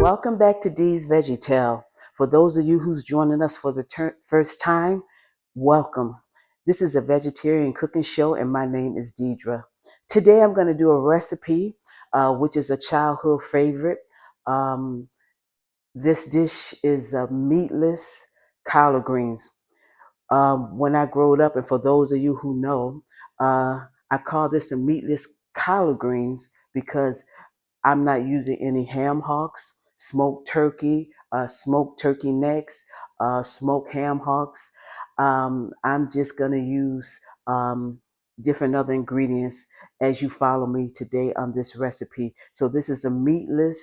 Welcome back to Dee's Veggie-tale. For those of you who's joining us for the first time, welcome. This is a vegetarian cooking show and my name is Deidre. Today I'm going to do a recipe which is a childhood favorite. Um, this dish is meatless collard greens. When I growed up, and for those of you who know, I call this a meatless collard greens because I'm not using any ham hocks, smoked turkey necks, smoked ham hocks. I'm just going to use different other ingredients as you follow me today on this recipe. So this is a meatless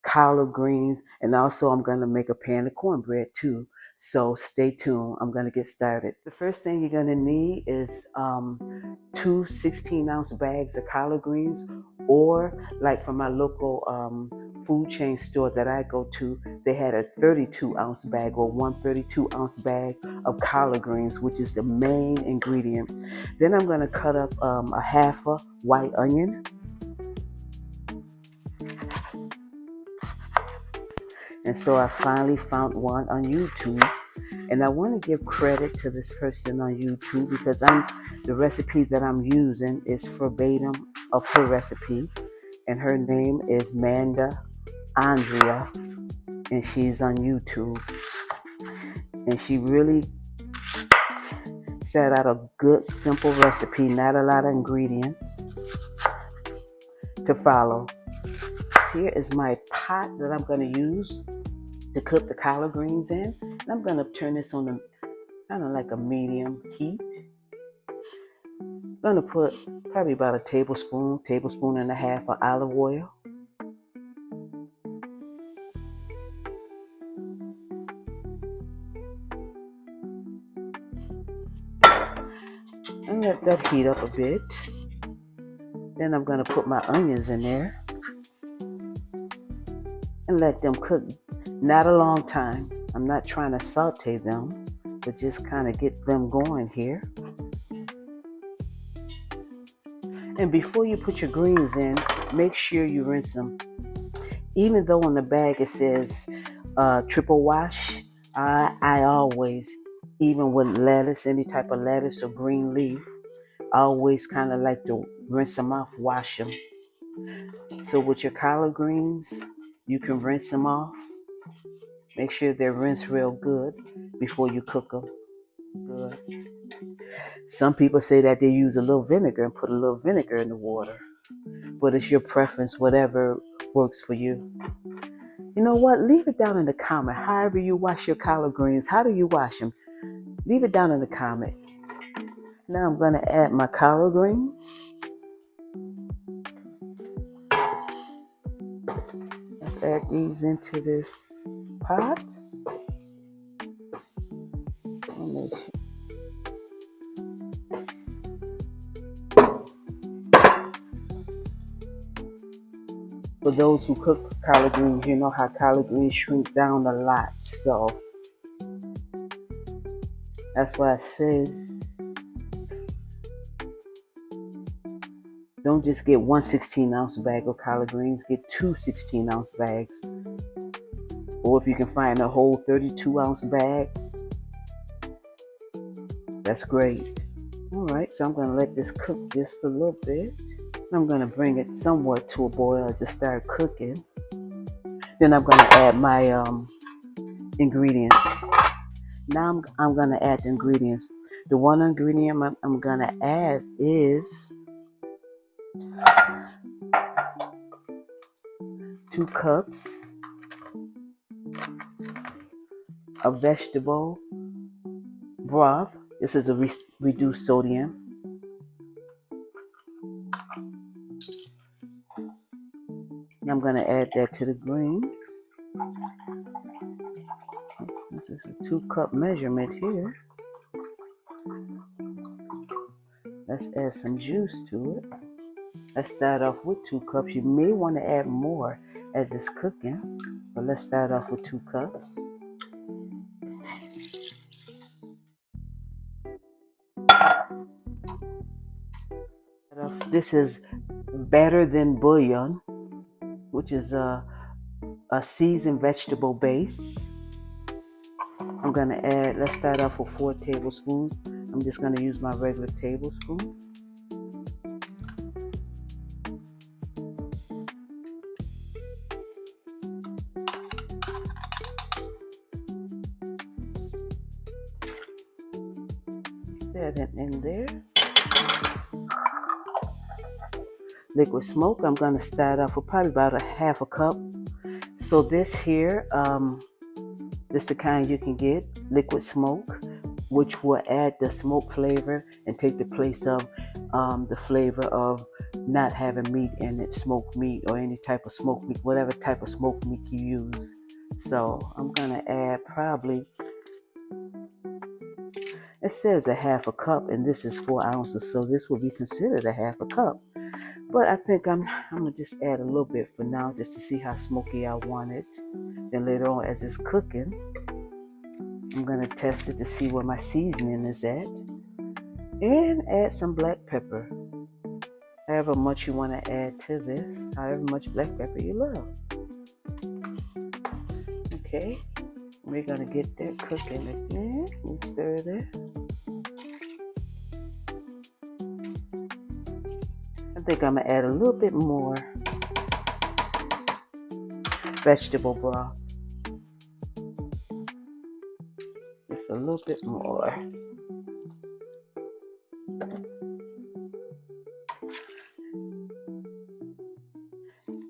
collard greens, and also I'm going to make a pan of cornbread too. So stay tuned. I'm going to get started. The first thing you're going to need is two 16-ounce bags of collard greens, or like from my local food chain store that I go to, they had a 32-ounce bag or one 32-ounce bag of collard greens, which is the main ingredient. Then I'm going to cut up a half a white onion. And so I finally found one on YouTube. And I want to give credit to this person on YouTube because the recipe that I'm using is verbatim of her recipe. And her name is Manda Andrea, and she's on YouTube. And she really set out a good, simple recipe, not a lot of ingredients to follow. Here is my pot that I'm going to use to cook the collard greens in. And I'm going to turn this on kind of like a medium heat. I'm going to put probably about a tablespoon and a half of olive oil. And let that heat up a bit. Then I'm going to put my onions in there and let them cook. Not a long time. I'm not trying to saute them, but just kind of get them going here. And before you put your greens in, make sure you rinse them. Even though on the bag it says triple wash, I always, even with lettuce, any type of lettuce or green leaf, I always kind of like to rinse them off, wash them. So with your collard greens, you can rinse them off. Make sure they're rinsed real good before you cook them. Good. Some people say that they use a little vinegar and put a little vinegar in the water. But it's your preference, whatever works for you. You know what? Leave it down in the comment. However you wash your collard greens, how do you wash them? Leave it down in the comment. Now I'm going to add my collard greens. Let's add these into this pot. For those who cook collard greens, you know how collard greens shrink down a lot. So that's why I said don't just get one 16-ounce bag of collard greens, get two 16-ounce bags. Or if you can find a whole 32-ounce bag, that's great. All right, so I'm going to let this cook just a little bit. I'm going to bring it somewhat to a boil as it starts cooking. Then I'm going to add my ingredients. Now I'm going to add the ingredients. The one ingredient I'm going to add is 2 cups of vegetable broth. This is a reduced sodium. I'm going to add that to the greens. This is a 2-cup measurement here. Let's add some juice to it. Let's start off with 2 cups. You may want to add more as it's cooking, but let's start off with 2 cups. This is better than bouillon, which is a seasoned vegetable base. I'm going to add, let's start off with 4 tablespoons. I'm just going to use my regular tablespoon. That in there. Liquid smoke, I'm going to start off with probably about a half a cup. So this here, this is the kind you can get, liquid smoke, which will add the smoke flavor and take the place of the flavor of not having meat in it, smoked meat or any type of smoked meat, whatever type of smoked meat you use. So I'm going to add probably, it says a half a cup and this is 4 ounces, so this will be considered a half a cup. But I think I'm gonna just add a little bit for now just to see how smoky I want it. Then later on as it's cooking, I'm gonna test it to see where my seasoning is at. And add some black pepper. However much you want to add to this, however much black pepper you love. Okay, we're gonna get that cooking again. We stir that. I think I'm gonna add a little bit more vegetable broth. Just a little bit more.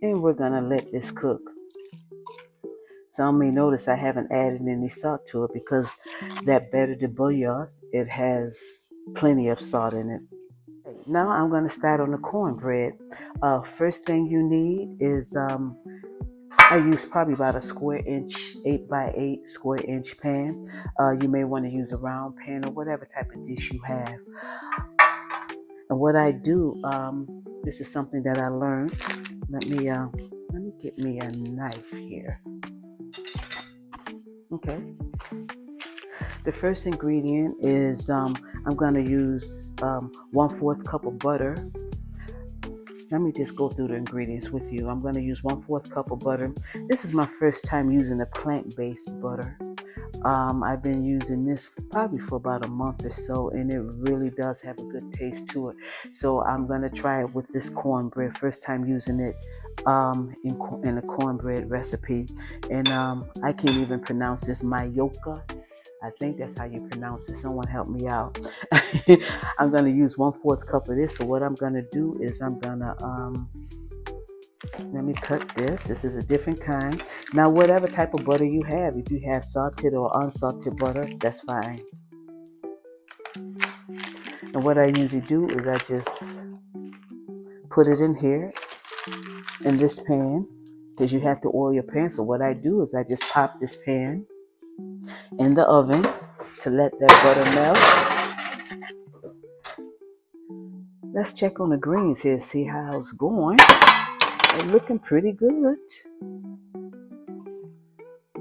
And we're gonna let this cook. Some may notice I haven't added any salt to it because that better the bouillon, it has plenty of salt in it. Now I'm going to start on the cornbread. First thing you need is I use probably about a square inch, 8x8 square inch pan. You may want to use a round pan or whatever type of dish you have. And what I do, this is something that I learned. Let me get me a knife here. Okay. The first ingredient is I'm going to use 1/4 cup of butter. Let me just go through the ingredients with you. I'm going to use 1/4 cup of butter. This is my first time using a plant-based butter. I've been using this probably for about a month or so, and it really does have a good taste to it. So I'm going to try it with this cornbread. First time using it in a cornbread recipe. And I can't even pronounce this, Mayokas. I think that's how you pronounce it. Someone help me out. I'm going to use 1/4 cup of this. So what I'm going to do is I'm going to let me cut this. This is a different kind. Now, whatever type of butter you have, if you have salted or unsalted butter, that's fine. And what I usually do is I just put it in here, in this pan, because you have to oil your pan. So what I do is I just pop this pan in the oven to let that butter melt. Let's check on the greens here, see how it's going. They're looking pretty good.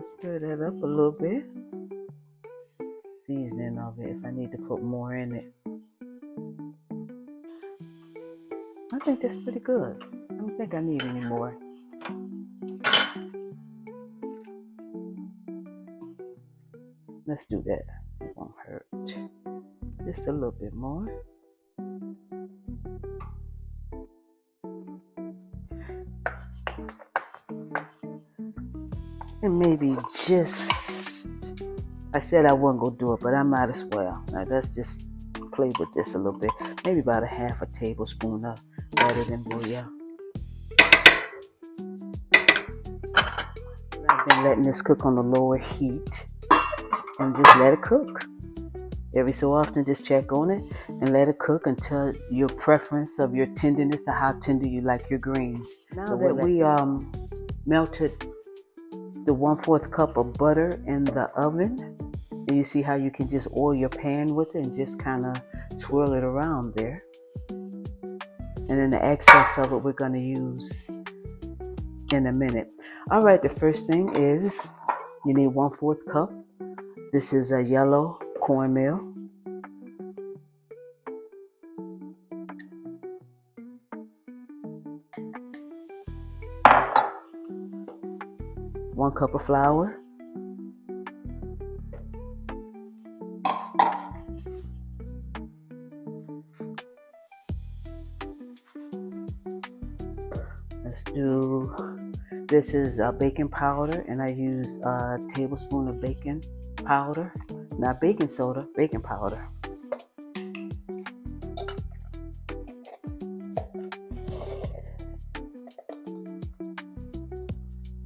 Stir that up a little bit. Seasoning of it if I need to put more in it. I think that's pretty good. I don't think I need any more. Let's do that. It won't hurt. Just a little bit more. And maybe just, I said I wasn't going to do it, but I might as well. Now let's just play with this a little bit. Maybe about a half a tablespoon of butter than bouillon. I've been letting this cook on the lower heat and just let it cook. Every so often, just check on it and let it cook until your preference of your tenderness, or how tender you like your greens. Now that we melted the 1/4 cup of butter in the oven, and you see how you can just oil your pan with it and just kind of swirl it around there. And then the excess of it we're going to use in a minute. All right, the first thing is you need 1/4 cup. This is a yellow cornmeal. 1 cup of flour, this is baking powder, and I use a tablespoon of baking powder, not baking soda, baking powder.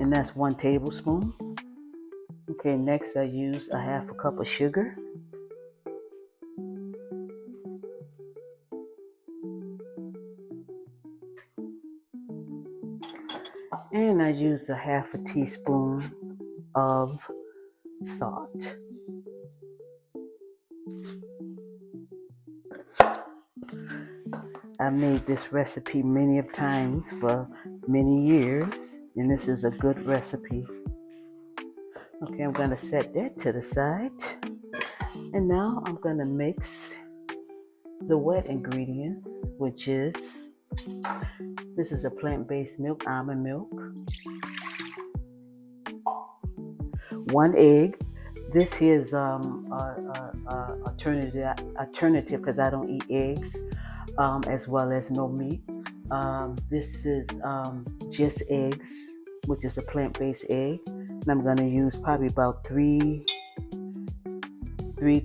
And that's 1 tablespoon. Okay, next I use a 1/2 cup of sugar. And I use a 1/2 teaspoon of salt. I made this recipe many of times for many years, and this is a good recipe. Okay, I'm going to set that to the side. And now I'm going to mix the wet ingredients, which is, this is a plant-based milk, almond milk, 1 egg. This here is alternative because I don't eat eggs, as well as no meat. This is just eggs, which is a plant-based egg. And I'm going to use probably about 3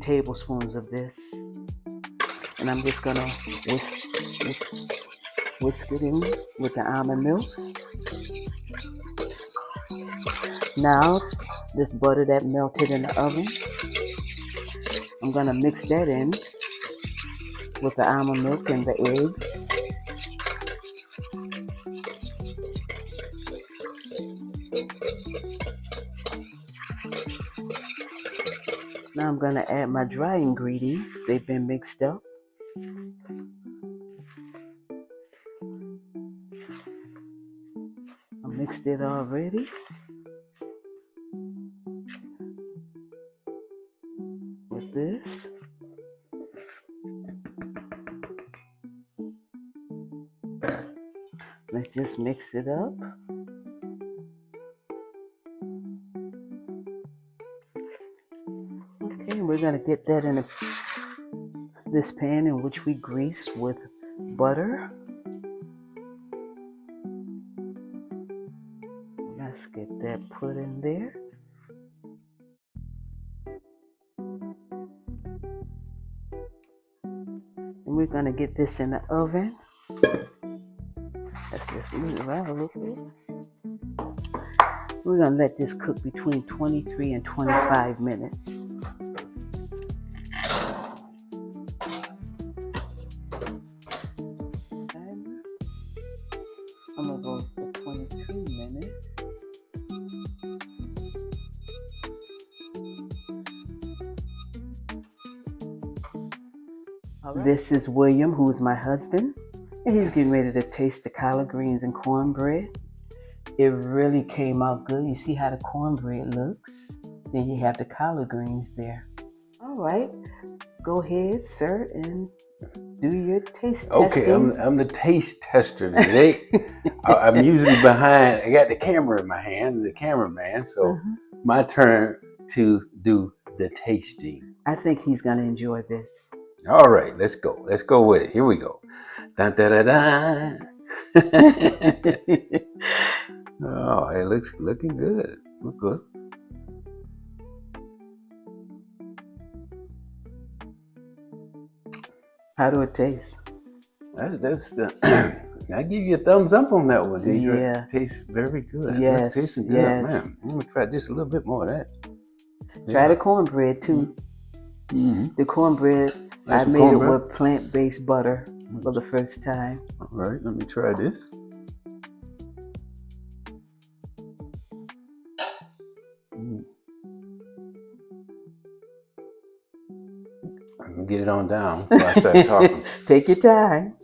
tablespoons of this. And I'm just going to whisk it in with the almond milk. Now, this butter that melted in the oven, I'm going to mix that in with the almond milk and the eggs. Now I'm going to add my dry ingredients. They've been mixed up. I mixed it already. With this. Let's just mix it up. Okay, we're going to get that in this pan in which we grease with butter. Let's get that put in there. And we're going to get this in the oven. Let's just move it around a little bit. We're going to let this cook between 23 and 25 minutes. I'm going to go for 22 minutes. All right. This is William, who is my husband, and he's getting ready to taste the collard greens and cornbread. It really came out good. You see how the cornbread looks? Then you have the collard greens there. All right, go ahead, sir, and do your taste testing. Okay, I'm the taste tester today. I'm usually behind. I got the camera in my hand, the cameraman. So my turn to do the tasting. I think he's gonna enjoy this. All right, let's go. Let's go with it. Here we go. Dun, da, da, da. Oh, it looking good. Look good. How do it taste? That's I give you a thumbs up on that one. Yeah, it tastes very good. Yes, tasting good, yes. man. I'm gonna try just a little bit more of that. Try the cornbread too. Mm-hmm. The cornbread, I made it with plant-based butter for the first time. All right, let me try this. I'm gonna get it on down before I start talking. Take your time.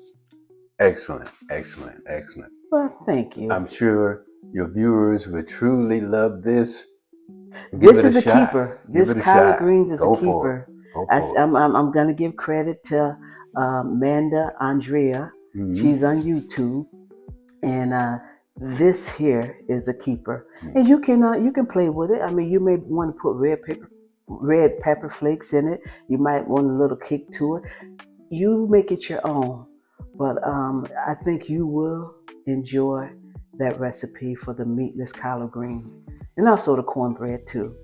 Excellent, excellent, excellent. Well, thank you. I'm sure your viewers would truly love this. This is a keeper. This collard greens is a keeper. I'm gonna give credit to Manda Andrea. Mm-hmm. She's on YouTube, and This here is a keeper, and you can play with it. I mean, you may want to put red pepper flakes in it. You might want a little kick to it. You make it your own, but I think you will enjoy that recipe for the meatless collard greens, and also the cornbread too.